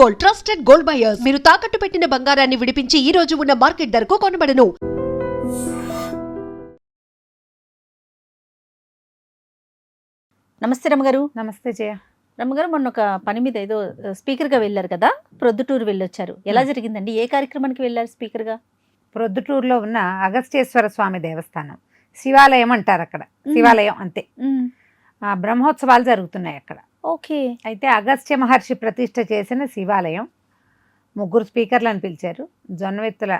Gold, trusted gold buyers. మీరు తాకట్టు పెట్టిన బంగారాన్ని విడిపించి ఈ రోజు ఉన్న మార్కెట్ ధరకు కొనబడను. నమస్తే రమ్మగారు. నమస్తే జయ. రమ్మగారు, మొన్న ఒక పని మీద ఏదో స్పీకర్గా వెళ్ళారు కదా, ప్రొద్దుటూరు వెళ్ళొచ్చారు. ఎలా జరిగిందండి? ఏ కార్యక్రమానికి వెళ్ళారు స్పీకర్గా? ప్రొద్దుటూరులో ఉన్న అగస్త్యేశ్వర స్వామి దేవస్థానం, శివాలయం అంటారు అక్కడ. శివాలయం అంతే. బ్రహ్మోత్సవాలు జరుగుతున్నాయి అక్కడ. ఓకే. అయితే అగస్త్య మహర్షి ప్రతిష్ఠ చేసిన శివాలయం. 3 స్పీకర్లను పిలిచారు. జొన్నవెత్తుల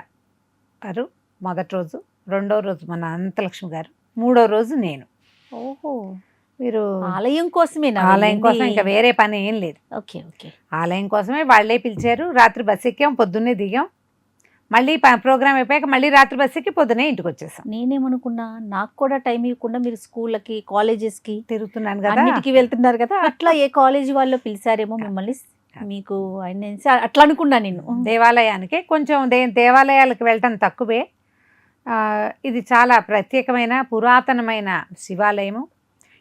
గారు మొదటి రోజు, రెండో రోజు మన అనంతలక్ష్మి గారు, మూడో రోజు నేను. ఓహో. మీరు ఆలయం కోసమే? ఆలయం కోసం, ఇంకా వేరే పని ఏం లేదు. Okay okay. ఆలయం కోసమే వాళ్ళే పిలిచారు. రాత్రి బస్ ఎక్కాం, పొద్దున్నే దిగాం. మళ్ళీ ప్రోగ్రామ్ అయిపోయాక మళ్ళీ రాత్రి బస్ ఎక్కి పొద్దునే ఇంటికి వచ్చేసాం. నేనేమనుకున్నా, నాకు కూడా టైం ఇవ్వకుండా మీరు స్కూళ్ళకి, కాలేజెస్కి తిరుగుతున్నాను కదా, అన్నిటికీ వెళ్తున్నారు కదా, అట్లా ఏ కాలేజీ వాళ్ళు పిలిచారేమో మిమ్మల్ని, మీకు అట్లా అనుకున్నా నేను. దేవాలయానికి కొంచెం దేవాలయాలకు వెళ్ళటం తక్కువే. ఇది చాలా ప్రత్యేకమైన పురాతనమైన శివాలయము.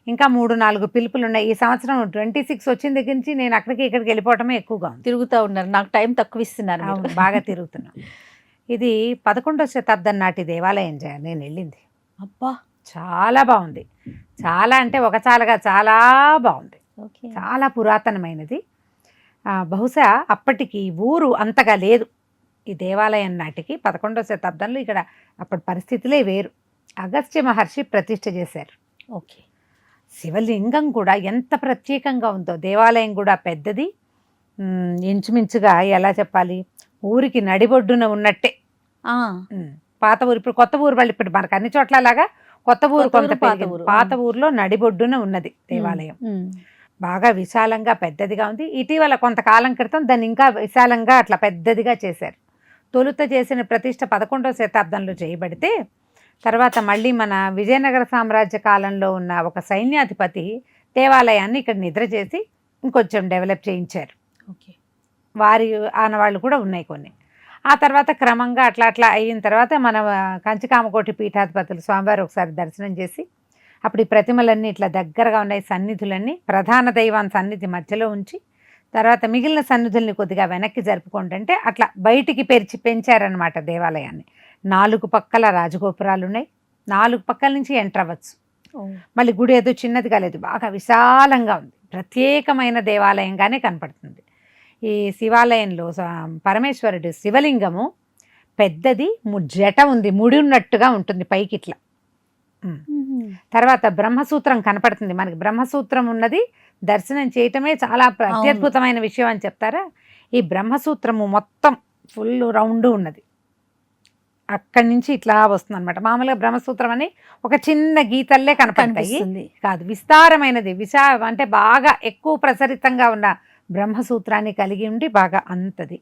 ఇంకా 3-4 పిలుపులు ఉన్నాయి. ఈ సంవత్సరం 26 వచ్చిన దగ్గర నుంచి నేను అక్కడికి ఇక్కడికి వెళ్ళిపోవటమే ఎక్కువగా ఉంది. తిరుగుతూ ఉన్నారు, నాకు టైం తక్కువ ఇస్తున్నారు. బాగా తిరుగుతున్నాం. ఇది 11వ శతాబ్దం నాటి దేవాలయం జయ. నేను వెళ్ళింది. అబ్బా, చాలా బాగుంది. చాలా అంటే ఒక చాలాగా చాలా బాగుంది. ఓకే. చాలా పురాతనమైనది. బహుశా అప్పటికి ఊరు అంతగా లేదు ఈ దేవాలయం నాటికి. 11వ శతాబ్దంలో ఇక్కడ అప్పటి పరిస్థితులే వేరు. అగస్త్య మహర్షి ప్రతిష్ఠ చేశారు. ఓకే. శివలింగం కూడా ఎంత ప్రత్యేకంగా ఉందో. దేవాలయం కూడా పెద్దది. ఇంచుమించుగా ఎలా చెప్పాలి, ఊరికి నడిబొడ్డున ఉన్నట్టే. పాత ఊరు, ఇప్పుడు కొత్త ఊరు వాళ్ళు, ఇప్పుడు మనకు అన్ని చోట్ల లాగా కొత్త ఊరు కొంత పాత ఊరులో నడిబొడ్డున ఉన్నది దేవాలయం. బాగా విశాలంగా పెద్దదిగా ఉంది. ఇటీవల కొంతకాలం క్రితం దాన్ని ఇంకా విశాలంగా అట్లా పెద్దదిగా చేశారు. తొలుత చేసిన ప్రతిష్ఠ 11వ శతాబ్దంలో చేయబడితే, తర్వాత మళ్ళీ మన విజయనగర సామ్రాజ్య కాలంలో ఉన్న ఒక సైన్యాధిపతి దేవాలయాన్ని ఇక్కడ నిద్ర చేసి ఇంకొంచెం డెవలప్ చేయించారు. ఓకే. వారి ఆనవాళ్ళు కూడా ఉన్నాయి కొన్ని. ఆ తర్వాత క్రమంగా అట్లా అట్లా అయిన తర్వాత మన కంచికామకోటి పీఠాధిపతులు స్వామివారు ఒకసారి దర్శనం చేసి, అప్పుడు ఈ ప్రతిమలన్నీ ఇట్లా దగ్గరగా ఉన్నాయి. సన్నిధులన్నీ ప్రధాన దైవం సన్నిధి మధ్యలో ఉంచి, తర్వాత మిగిలిన సన్నిధుల్ని కొద్దిగా వెనక్కి జరుపుకోండి అంటే అట్లా బయటికి పెంచారనమాట దేవాలయాన్ని. 4 పక్కల రాజగోపురాలు ఉన్నాయి. 4 పక్కల నుంచి ఎంటర్ అవ్వచ్చు. మళ్ళీ గుడి ఏదో చిన్నది కాలేదు, బాగా విశాలంగా ఉంది. ప్రత్యేకమైన దేవాలయంగానే కనపడుతుంది. ఈ శివాలయంలో పరమేశ్వరుడు శివలింగము పెద్దది, జట ఉంది, ముడి ఉన్నట్టుగా ఉంటుంది పైకి ఇట్లా. తర్వాత బ్రహ్మసూత్రం కనపడుతుంది మనకి. బ్రహ్మసూత్రం ఉన్నది దర్శనం చేయటమే చాలా అత్యద్భుతమైన విషయం అని చెప్తారా. ఈ బ్రహ్మసూత్రము మొత్తం ఫుల్ రౌండ్ ఉన్నది. అక్కడి నుంచి ఇట్లా వస్తుంది అనమాట. మామూలుగా బ్రహ్మసూత్రం అని ఒక చిన్న గీతల్లే కనపడతాయి కాదు, విస్తారమైనది. అంటే బాగా ఎక్కువ ప్రసరితంగా ఉన్న బ్రహ్మసూత్రాన్ని కలిగి ఉండి బాగా అంతది.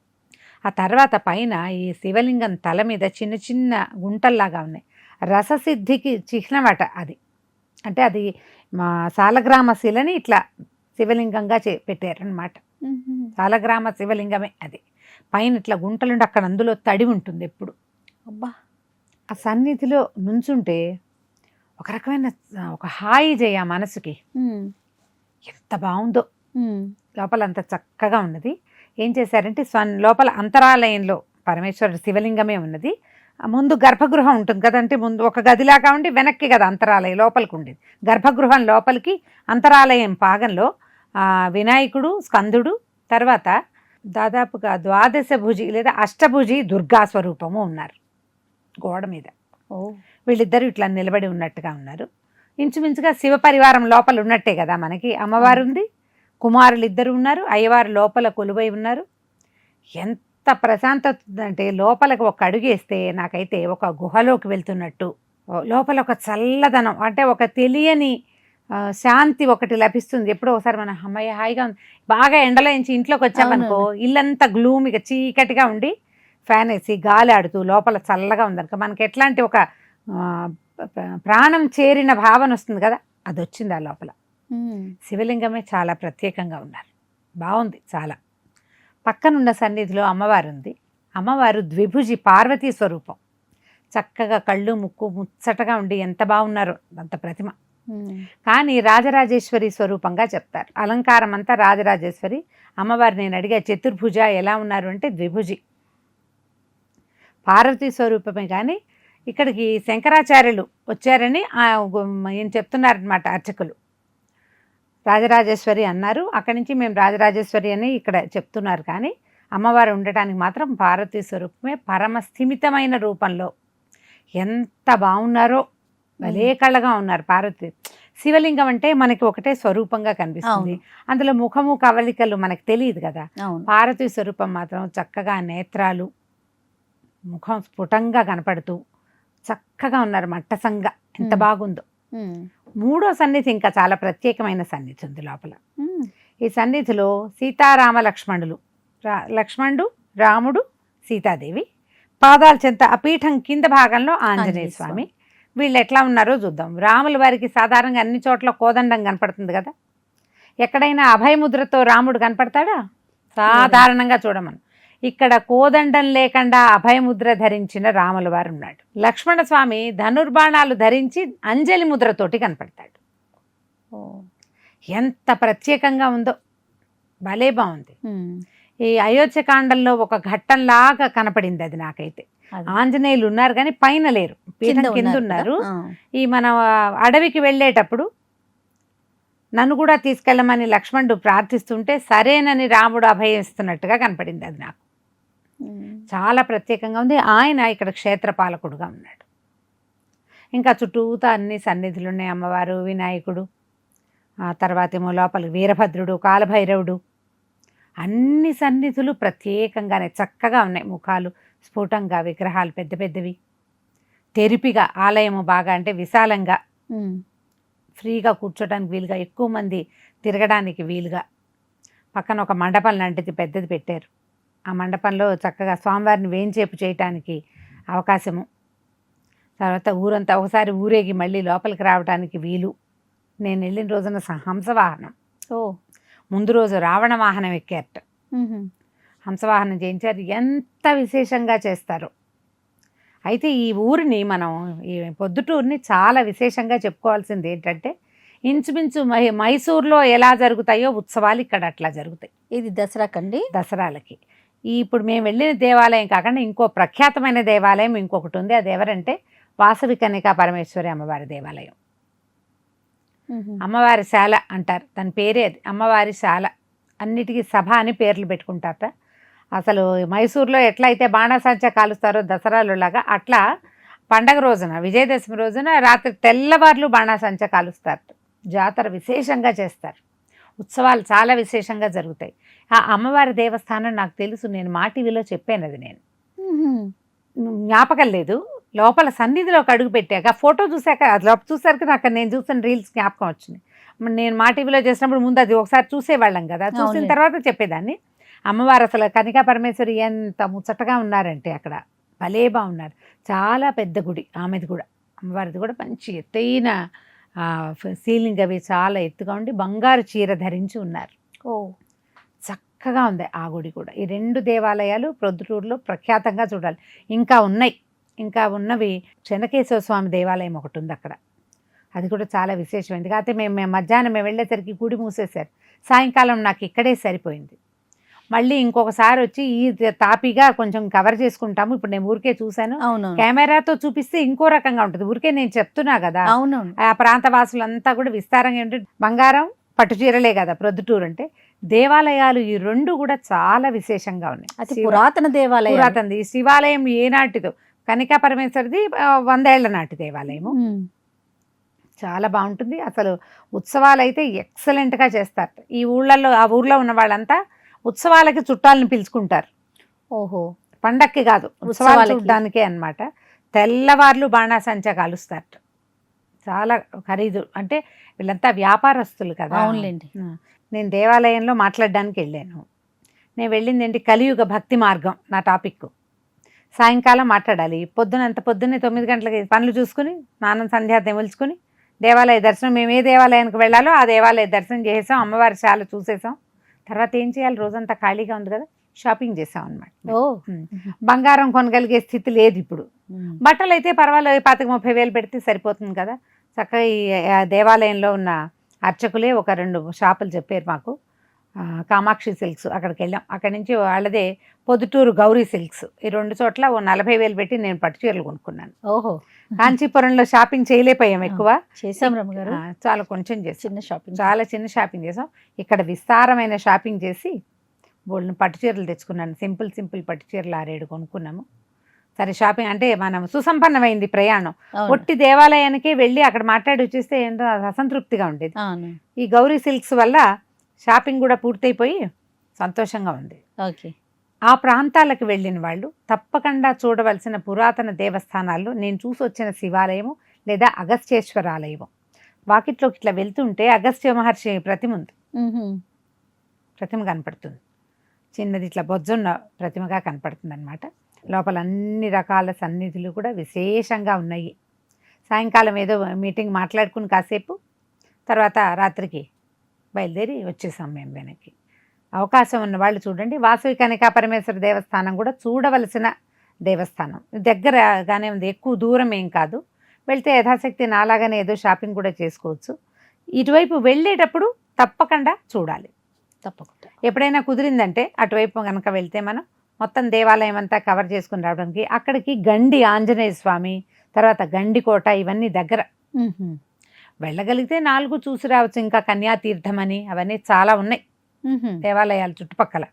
ఆ తర్వాత పైన ఈ శివలింగం తల మీద చిన్న చిన్న గుంటల్లాగా ఉన్నాయి. రససిద్ధికి చిహ్నమట అది. అంటే అది మా సాలగ్రామ శిలని ఇట్లా శివలింగంగా పెట్టారనమాట. సాలగ్రామ శివలింగమే అది. పైన ఇట్లా గుంటలుండి అక్కడ అందులో తడి ఉంటుంది ఎప్పుడు. అబ్బా, ఆ సన్నిధిలో నుంచుంటే ఒక రకమైన ఒక హాయి చేయ మనసుకి. ఎంత బాగుందో. లోపల అంత చక్కగా ఉన్నది. ఏం చేశారంటే లోపల అంతరాలయంలో పరమేశ్వరుడు శివలింగమే ఉన్నది. ముందు గర్భగృహం ఉంటుంది కదంటే, ముందు ఒక గదిలాగా ఉండి వెనక్కి కదా అంతరాలయం లోపలికి ఉండేది. గర్భగృహం లోపలికి అంతరాలయం భాగంలో వినాయకుడు, స్కందుడు, తర్వాత దాదాపుగా 12 భుజి లేదా అష్టభుజి దుర్గా స్వరూపము ఉన్నారు గోడ మీద. వీళ్ళిద్దరూ ఇట్లా నిలబడి ఉన్నట్టుగా ఉన్నారు. ఇంచుమించుగా శివ పరివారం లోపల ఉన్నట్టే కదా మనకి. అమ్మవారు ఉంది, కుమారులు 2 ఉన్నారు, అయ్యవారు లోపల కొలువై ఉన్నారు. ఎంత ప్రశాంతత అంటే లోపలికి ఒక అడుగేస్తే నాకైతే ఒక గుహలోకి వెళ్తున్నట్టు. లోపల ఒక చల్లదనం, అంటే ఒక తెలియని శాంతి ఒకటి లభిస్తుంది. ఎప్పుడో ఒకసారి మన అమ్మయ్య హాయిగా ఉంది. బాగా ఎండలో నుంచి ఇంట్లోకి వచ్చామనుకో, ఇల్లంతా గ్లూమిగా చీకటిగా ఉండి ఫ్యాన్ వేసి గాలి ఆడుతూ లోపల చల్లగా ఉందనుకో, మనకి ఎట్లాంటి ఒక ప్రాణం చేరిన భావన వస్తుంది కదా, అది వచ్చింది ఆ లోపల. శివలింగమే చాలా ప్రత్యేకంగా ఉన్నారు. బాగుంది చాలా. పక్కనున్న సన్నిధిలో అమ్మవారు ఉంది. అమ్మవారు ద్విభుజి పార్వతీ స్వరూపం. చక్కగా కళ్ళు ముక్కు ముచ్చటగా ఉండి ఎంత బాగున్నారో అంత ప్రతిమ. కానీ రాజరాజేశ్వరి స్వరూపంగా చెప్తారు. అలంకారం అంతా రాజరాజేశ్వరి. అమ్మవారు నేను అడిగా చతుర్భుజ ఎలా ఉన్నారు అంటే ద్విభుజి, పార్వతీ స్వరూపమే. కానీ ఇక్కడికి శంకరాచార్యులు వచ్చారని ఏం చెప్తున్నారనమాట అర్చకులు. రాజరాజేశ్వరి అన్నారు, అక్కడి నుంచి మేము రాజరాజేశ్వరి అని ఇక్కడ చెప్తున్నారు. కానీ అమ్మవారు ఉండటానికి మాత్రం పార్వతీ స్వరూపమే, పరమ స్థిమితమైన రూపంలో. ఎంత బాగున్నారో, భలే కళ్ళగా ఉన్నారు పార్వతి. శివలింగం అంటే మనకి ఒకటే స్వరూపంగా కనిపిస్తుంది, అందులో ముఖము కవలికలు మనకు తెలియదు కదా. పార్వతీ స్వరూపం మాత్రం చక్కగా నేత్రాలు, ముఖం స్ఫుటంగా కనపడుతూ చక్కగా ఉన్నారు, మట్టసంగా. ఎంత బాగుందో. మూడో సన్నిధి ఇంకా చాలా ప్రత్యేకమైన సన్నిధి ఉంది లోపల. ఈ సన్నిధిలో సీతారామ లక్ష్మణులు, లక్ష్మణుడు, రాముడు, సీతాదేవి, పాదాల చెంత ఆ పీఠం కింద భాగంలో ఆంజనేయ స్వామి. వీళ్ళు ఎట్లా ఉన్నారో చూద్దాం. రాముల వారికి సాధారణంగా అన్ని చోట్ల కోదండం కనపడుతుంది కదా, ఎక్కడైనా అభయముద్రతో రాముడు కనపడతాడా? సాధారణంగా చూడమను. ఇక్కడ కోదండం లేకుండా అభయముద్ర ధరించిన రాముల వారు ఉన్నాడు. లక్ష్మణ స్వామి ధనుర్బాణాలు ధరించి అంజలి ముద్రతోటి కనపడతాడు. ఎంత ప్రత్యేకంగా ఉందో, భలే బాగుంది. ఈ అయోధ్యకాండంలో ఒక ఘట్టంలాగా కనపడింది అది నాకైతే. ఆంజనేయులు ఉన్నారు కానీ పైన లేరు, పీఠం కింద ఉన్నారు. ఈ మన అడవికి వెళ్ళేటప్పుడు నన్ను కూడా తీసుకెళ్ళమని లక్ష్మణుడు ప్రార్థిస్తుంటే సరేనని రాముడు అభయిస్తున్నట్టుగా కనపడింది అది నాకు. చాలా ప్రత్యేకంగా ఉంది. ఆయన ఇక్కడ క్షేత్రపాలకుడుగా ఉన్నాడు. ఇంకా చుట్టూతా అన్ని సన్నిధులు ఉన్నాయి, అమ్మవారు, వినాయకుడు, ఆ తర్వాత ఏమో లోపలికి వీరభద్రుడు, కాలభైరవుడు, అన్ని సన్నిధులు ప్రత్యేకంగానే చక్కగా ఉన్నాయి. ముఖాలు స్ఫుటంగా, విగ్రహాలు పెద్ద పెద్దవి, తెరిపిగా, ఆలయము బాగా అంటే విశాలంగా, ఫ్రీగా కూర్చోడానికి వీలుగా, ఎక్కువ మంది తిరగడానికి వీలుగా. పక్కన ఒక మండపం లాంటిది పెద్దది పెట్టారు. ఆ మండపంలో చక్కగా స్వామివారిని వేంచేపు చేయటానికి అవకాశము. తర్వాత ఊరంతా ఒకసారి ఊరేగి మళ్ళీ లోపలికి రావడానికి వీలు. నేను వెళ్ళిన రోజున హంసవాహనం, ముందు రోజు రావణ వాహనం ఎక్కారట, హంసవాహనం చేయించారు. ఎంత విశేషంగా చేస్తారో. అయితే ఈ ఊరిని మనం, ఈ పొద్దుటూరుని చాలా విశేషంగా చెప్పుకోవాల్సింది ఏంటంటే, ఇంచుమించు మైసూర్లో ఎలా జరుగుతాయో ఉత్సవాలు ఇక్కడ అట్లా జరుగుతాయి. ఇది దసరాకండి, దసరాలకి. ఇప్పుడు మేము వెళ్ళిన దేవాలయం కాకుండా ఇంకో ప్రఖ్యాతమైన దేవాలయం ఇంకొకటి ఉంది. అది ఎవరంటే వాసవి కన్యకా పరమేశ్వరి అమ్మవారి దేవాలయం. అమ్మవారి శాల అంటారు, దాని పేరే అది, అమ్మవారి శాల. అన్నిటికీ సభ అని పేర్లు పెట్టుకుంటారట. అసలు మైసూర్లో ఎట్లయితే బాణాసంచా కాలుస్తారో దసరాలో లాగా, అట్లా పండగ రోజున, విజయదశమి రోజున రాత్రి తెల్లవార్లు బాణాసంచా కాలుస్తారు. జాతర విశేషంగా చేస్తారు. ఉత్సవాలు చాలా విశేషంగా జరుగుతాయి. ఆ అమ్మవారి దేవస్థానం నాకు తెలుసు, నేను మా టీవీలో చెప్పాను. అది నేను జ్ఞాపకం లేదు. లోపల సన్నిధిలోకి అడుగు పెట్టాక ఫోటో చూశాక, అది లోపల చూసాక నాకు నేను చూసిన రీల్స్ జ్ఞాపకం వచ్చింది. నేను మా టీవీలో చేసినప్పుడు ముందు అది ఒకసారి చూసేవాళ్ళం కదా, చూసిన తర్వాత చెప్పేదాన్ని. అమ్మవారు అసలు కనికా పరమేశ్వరి ఎంత ముచ్చటగా ఉన్నారంటే అక్కడ భలే బాగున్నారు. చాలా పెద్ద గుడి ఆమెది కూడా, అమ్మవారిది కూడా మంచి ఎత్తైన సీలింగ్ అవి చాలా ఎత్తుగా ఉండి బంగారు చీర ధరించి ఉన్నారు. చక్కగా ఉంది ఆ గుడి కూడా. ఈ రెండు దేవాలయాలు ప్రొద్దుటూరులో ప్రఖ్యాతంగా చూడాలి. ఇంకా ఉన్నాయి, ఇంకా ఉన్నవి చెన్నకేశవ స్వామి దేవాలయం ఒకటి ఉంది అక్కడ, అది కూడా చాలా విశేషమైంది. కాకపోతే మేము మధ్యాహ్నం వెళ్ళేసరికి గుడి మూసేశారు. సాయంకాలం నాకు ఇక్కడే సరిపోయింది. మళ్ళీ ఇంకొకసారి వచ్చి ఈ తాపిగా కొంచెం కవర్ చేసుకుంటాము. ఇప్పుడు నేను ఊరికే చూశాను, కెమెరాతో చూపిస్తే ఇంకో రకంగా ఉంటుంది. ఊరికే నేను చెప్తున్నా కదా, ఆ ప్రాంత వాసులంతా కూడా విస్తారంగా ఉంటుంది. బంగారం పట్టు చీరలే కదా ప్రొద్దుటూరు అంటే. దేవాలయాలు ఈ రెండు కూడా చాలా విశేషంగా ఉన్నాయి. అది పురాతన దేవాలయం. పురాతనది. ఈ శివాలయం ఏనాటిదో, కనికా పరమేశ్వరిది 100 ఏళ్ల నాటి దేవాలయము. చాలా బాగుంటుంది. అసలు ఉత్సవాలు అయితే ఎక్సలెంట్గా చేస్తారు. ఈ ఊళ్ళల్లో, ఆ ఊర్లో ఉన్న వాళ్ళంతా ఉత్సవాలకి చుట్టాలను పిలుచుకుంటారు. ఓహో, పండక్కి కాదు, ఉత్సవాలు చూడడానికే అన్నమాట. తెల్లవార్లు బాణాసంచా కాలుస్తారు. చాలా ఖరీదు. అంటే వీళ్ళంతా వ్యాపారస్తులు కదా. అవునులేండి. నేను దేవాలయంలో మాట్లాడడానికి వెళ్ళాను. నేను వెళ్ళింది ఏంటి, కలియుగ భక్తి మార్గం నా టాపిక్. సాయంకాలం మాట్లాడాలి. పొద్దున్నే 9 గంటలకి పనులు చూసుకుని, స్నానం సంధ్యా తెముల్చుకుని దేవాలయ దర్శనం, మేము ఏ దేవాలయానికి వెళ్ళాలో ఆ దేవాలయ దర్శనం చేసాం, అమ్మవారి శాల చూసేసాం. తర్వాత ఏం చేయాలి, రోజంతా ఖాళీగా ఉంది కదా, షాపింగ్ చేసాం అనమాట. బంగారం కొనగలిగే స్థితి లేదు ఇప్పుడు. బట్టలు అయితే పర్వాలేదు, 25-30 వేలు పెడితే సరిపోతుంది కదా. చక్కగా ఈ దేవాలయంలో ఉన్న అర్చకులే ఒక 2 షాపులు చెప్పారు మాకు. కామాక్షి సిల్క్స్ అక్కడికి వెళ్ళాం. అక్కడి నుంచి వాళ్ళదే పొద్దుటూరు గౌరీ సిల్క్స్, ఈ 2 చోట్ల ఓ 40,000 పెట్టి నేను పట్టు చీరలు కొనుక్కున్నాను. ఓహో, కాంచీపురంలో షాపింగ్ చేయలేకపోయాం ఎక్కువ, చేసాం రమ్మగారు. చాలా కొంచెం చేసాం, చిన్న షాపింగ్. చాలా చిన్న షాపింగ్ చేసాం. ఇక్కడ విస్తారమైన షాపింగ్ చేసి బోల్డ్ని పట్టు చీరలు తెచ్చుకున్నాను. సింపుల్ పట్టు చీరలు 6-7 కొనుక్కున్నాము. సరే షాపింగ్ అంటే మనం సుసంపన్నమైంది ప్రయాణం. ఒట్టి దేవాలయానికే వెళ్ళి అక్కడ మాట్లాడి వచ్చేస్తే ఏంటో అసంతృప్తిగా ఉండేది. ఈ గౌరీ సిల్క్స్ వల్ల షాపింగ్ కూడా పూర్తయిపోయి సంతోషంగా ఉంది. ఓకే, ఆ ప్రాంతాలకు వెళ్ళిన వాళ్ళు తప్పకుండా చూడవలసిన పురాతన దేవస్థానాల్లో నేను చూసి వచ్చిన శివాలయము లేదా అగస్త్యేశ్వర ఆలయము. వాకిట్లోకి ఇట్లా వెళ్తుంటే అగస్త్య మహర్షి ప్రతిమ ఉంది. ప్రతిమ కనపడుతుంది, చిన్నది ఇట్లా బొజ్జున్న ప్రతిమగా కనపడుతుంది అనమాట. లోపల అన్ని రకాల సన్నిధులు కూడా విశేషంగా ఉన్నాయి. సాయంకాలం ఏదో మీటింగ్ మాట్లాడుకుని కాసేపు తర్వాత రాత్రికి బయలుదేరి వచ్చేసాం మేము వెనక్కి. అవకాశం ఉన్న వాళ్ళు చూడండి. వాసవి కనికా పరమేశ్వర దేవస్థానం కూడా చూడవలసిన దేవస్థానం, దగ్గరగానే ఉంది, ఎక్కువ దూరం ఏం కాదు. వెళ్తే యథాశక్తి నాలాగానే ఏదో షాపింగ్ కూడా చేసుకోవచ్చు. ఇటువైపు వెళ్ళేటప్పుడు తప్పకుండా చూడాలి. తప్పకుండా ఎప్పుడైనా కుదిరిందంటే అటువైపు కనుక వెళ్తే మనం మొత్తం దేవాలయం అంతా కవర్ చేసుకుని రావడానికి, అక్కడికి గండి ఆంజనేయ స్వామి, తర్వాత గండికోట, ఇవన్నీ దగ్గర. వెళ్ళగలిగితే 4 చూసి రావచ్చు. ఇంకా కన్యాతీర్థం అని అవన్నీ చాలా ఉన్నాయి దేవాలయాలు చుట్టుపక్కల.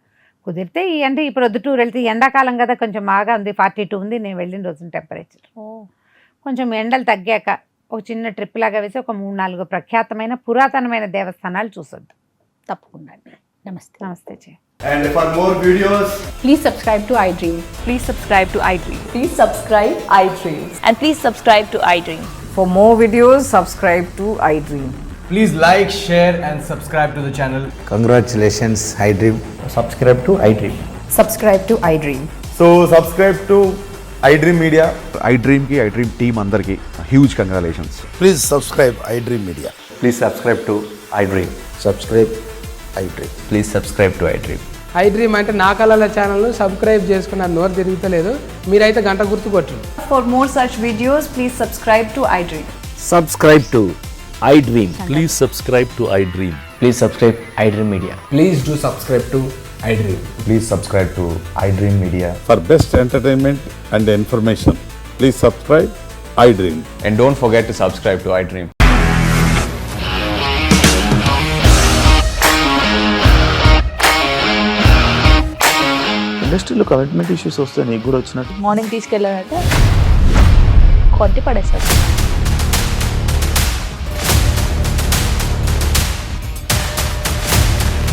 కుదిరితే అంటే ఈ ప్రొద్దుటూరు వెళ్తే ఎండాకాలం కదా, కొంచెం బాగా ఉంది, 42 ఉంది నేను వెళ్ళిన రోజున టెంపరేచర్. కొంచెం ఎండలు తగ్గాక ఒక చిన్న ట్రిప్ లాగా వేసి ఒక 3-4 ప్రఖ్యాతమైన పురాతనమైన దేవస్థానాలు చూసొద్దు. తప్పకుండా అండి. నమస్తే. నమస్తే జయ. And for more videos, Please subscribe to iDream. Please subscribe to iDream. Please subscribe iDream. And please subscribe to iDream. For more videos, subscribe to iDream. please like, share and subscribe to the channel. Congratulations, iDream. Subscribe to iDream. Subscribe to iDream. So subscribe to iDream Media. iDream ki iDream team andarki huge congratulations. Please subscribe iDream Media. Please subscribe to iDream. Subscribe iDream. Please subscribe to iDream. iDream అంటే నా కళల ఛానల్ను subscribe చేసుకున్న నోరు తిరుగుతలేదు, మీరైతే గంట గుర్తు కొట్టండి. For more such videos, please subscribe to iDream. Subscribe to iDream. Please subscribe to iDream. Please subscribe iDream Media. Please do subscribe to iDream. Please subscribe to iDream Media. For best entertainment and information, please subscribe iDream. And don't forget to subscribe to iDream. ఇండస్ట్రీలో commitment issues వస్తే నీకు కూడా వచ్చినట్టు. Morning తీసుకెళ్ళాడంటే కొట్టి పడేసాడు.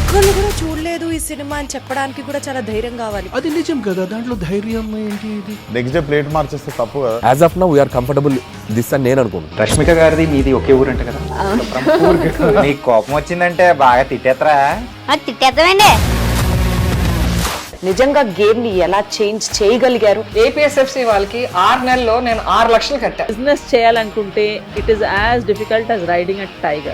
ఒక్కళ్ళు కూడా చూడలేదు ఈ సినిమా అని చెప్పడానికి కూడా చాలా ధైర్యం కావాలి. అది నిజం కదా, దాంట్లో ధైర్యం ఏంటి? ఇది నెక్స్ట్ డే ప్లేట్ మార్చేస్తే తప్పు కదా. As of now, we are comfortable this అని నేను అనుకుంటున్నాను. రష్మిక గారిది మీది ఒకే ఊరంట కదా. నీకు కోపం వచ్చిందంటే బాగా తిట్టేత్తరా? తిట్టేద్దామండి. నిజంగా గేమ్ ని ఎలా చేంజ్ చేయగలిగారు? APSFC వాళ్ళకి 6 నెలల్లో నేను 6 లక్షలు కట్టా. బిజినెస్ చేయాలనుకుంటే it is as difficult as riding a tiger.